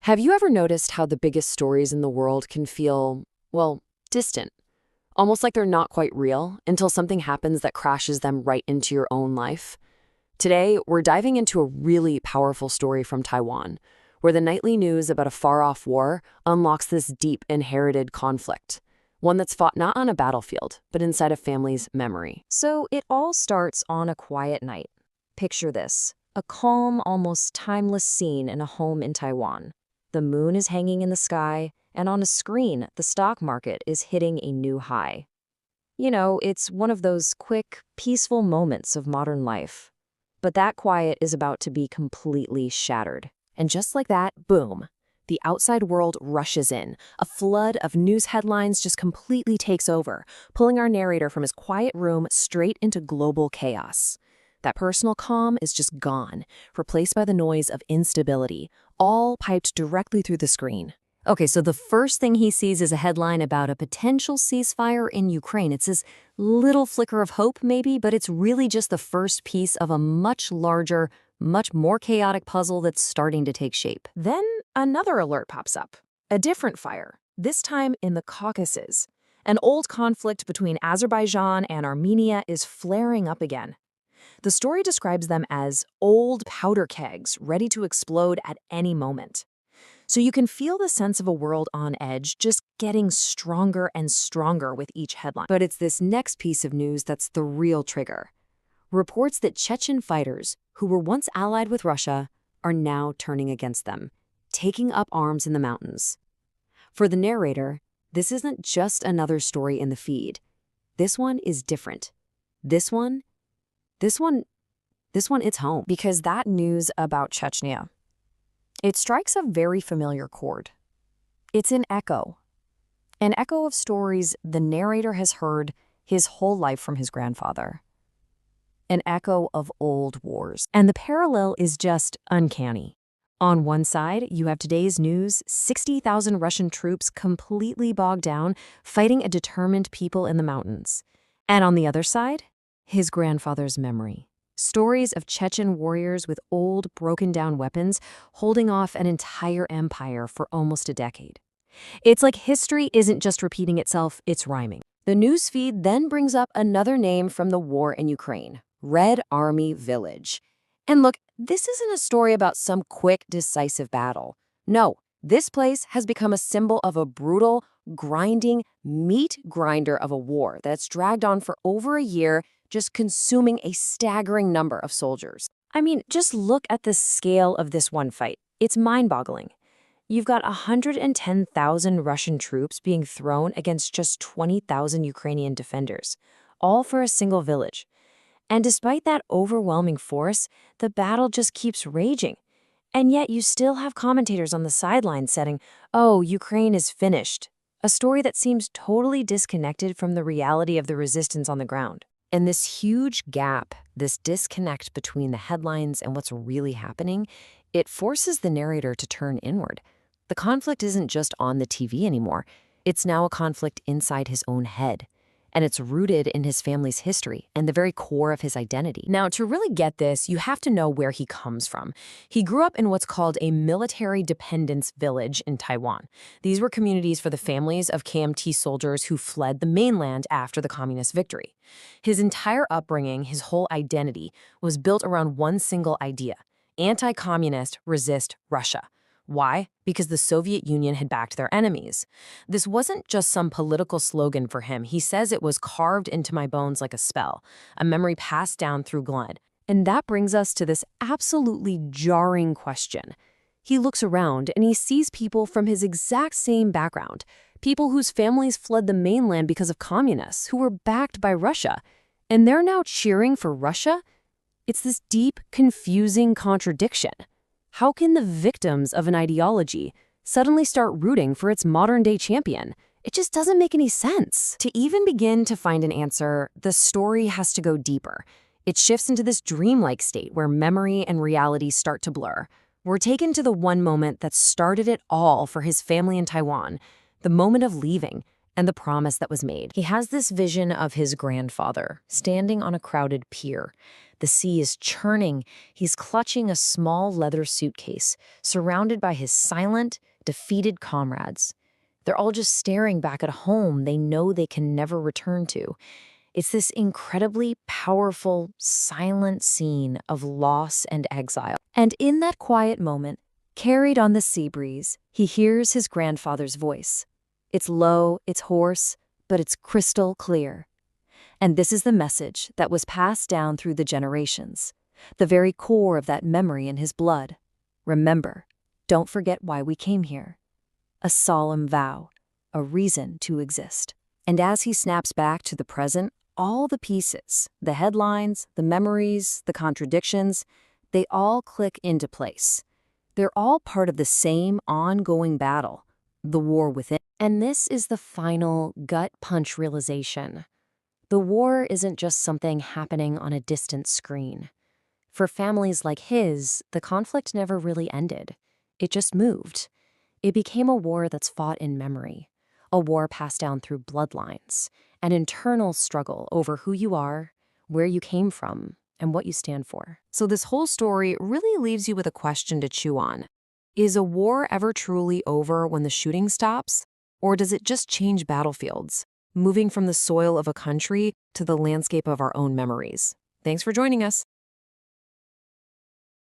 Have you ever noticed how the biggest stories in the world can feel, well, distant? Almost like they're not quite real until something happens that crashes them right into your own life? Today, we're diving into a really powerful story from Taiwan, where the nightly news about a far-off war unlocks this deep inherited conflict, one that's fought not on a battlefield, but inside a family's memory. So it all starts on a quiet night. Picture this, a calm, almost timeless scene in a home in Taiwan. The moon is hanging in the sky, and on a screen, the stock market is hitting a new high. You know, it's one of those quick, peaceful moments of modern life. But that quiet is about to be completely shattered. And just like that, boom, the outside world rushes in. A flood of news headlines just completely takes over, pulling our narrator from his quiet room straight into global chaos. That personal calm is just gone, replaced by the noise of instability, all piped directly through the screen. Okay, so the first thing he sees is a headline about a potential ceasefire in Ukraine. It's this little flicker of hope, maybe, but it's really just the first piece of a much larger, much more chaotic puzzle that's starting to take shape. Then another alert pops up. A different fire, this time in the Caucasus. An old conflict between Azerbaijan and Armenia is flaring up again. The story describes them as old powder kegs ready to explode at any moment. So you can feel the sense of a world on edge just getting stronger and stronger with each headline. But it's this next piece of news that's the real trigger. Reports that Chechen fighters, who were once allied with Russia, are now turning against them, taking up arms in the mountains. For the narrator, this isn't just another story in the feed. This one is different. This one, it's home. Because that news about Chechnya, it strikes a very familiar chord. It's an echo of stories the narrator has heard his whole life from his grandfather. An echo of old wars. And the parallel is just uncanny. On one side, you have today's news, 60,000 Russian troops completely bogged down, fighting a determined people in the mountains. And on the other side, his grandfather's memory. Stories of Chechen warriors with old, broken-down weapons holding off an entire empire for almost a decade. It's like history isn't just repeating itself, it's rhyming. The newsfeed then brings up another name from the war in Ukraine, Red Army Village. And look, this isn't a story about some quick, decisive battle. No, this place has become a symbol of a brutal, grinding meat grinder of a war that's dragged on for over a year, just consuming a staggering number of soldiers. I mean, just look at the scale of this one fight. It's mind-boggling. You've got 110,000 Russian troops being thrown against just 20,000 Ukrainian defenders, all for a single village. And despite that overwhelming force, the battle just keeps raging. And yet you still have commentators on the sidelines saying, "Oh, Ukraine is finished." A story that seems totally disconnected from the reality of the resistance on the ground. And this huge gap, this disconnect between the headlines and what's really happening, it forces the narrator to turn inward. The conflict isn't just on the TV anymore. It's now a conflict inside his own head. And it's rooted in his family's history and the very core of his identity. Now, to really get this, you have to know where he comes from. He grew up in what's called a military dependence village in Taiwan. These were communities for the families of KMT soldiers who fled the mainland after the communist victory. His entire upbringing, his whole identity, was built around one single idea: anti-communist, resist Russia. Why? Because the Soviet Union had backed their enemies. This wasn't just some political slogan for him. He says it was carved into my bones like a spell, a memory passed down through blood. And that brings us to this absolutely jarring question. He looks around and he sees people from his exact same background, people whose families fled the mainland because of communists, who were backed by Russia. And they're now cheering for Russia? It's this deep, confusing contradiction. How can the victims of an ideology suddenly start rooting for its modern-day champion? It just doesn't make any sense. To even begin to find an answer, the story has to go deeper. It shifts into this dreamlike state where memory and reality start to blur. We're taken to the one moment that started it all for his family in Taiwan, the moment of leaving, and the promise that was made. He has this vision of his grandfather standing on a crowded pier. The sea is churning. He's clutching a small leather suitcase, surrounded by his silent, defeated comrades. They're all just staring back at a home they know they can never return to. It's this incredibly powerful, silent scene of loss and exile. And in that quiet moment, carried on the sea breeze, he hears his grandfather's voice. It's low, it's hoarse, but it's crystal clear. And this is the message that was passed down through the generations, the very core of that memory in his blood. Remember, don't forget why we came here. A solemn vow, a reason to exist. And as he snaps back to the present, all the pieces, the headlines, the memories, the contradictions, they all click into place. They're all part of the same ongoing battle, the war within. And this is the final gut punch realization. The war isn't just something happening on a distant screen. For families like his, the conflict never really ended. It just moved. It became a war that's fought in memory, a war passed down through bloodlines, an internal struggle over who you are, where you came from, and what you stand for. So this whole story really leaves you with a question to chew on. Is a war ever truly over when the shooting stops? Or does it just change battlefields, moving from the soil of a country to the landscape of our own memories? Thanks for joining us.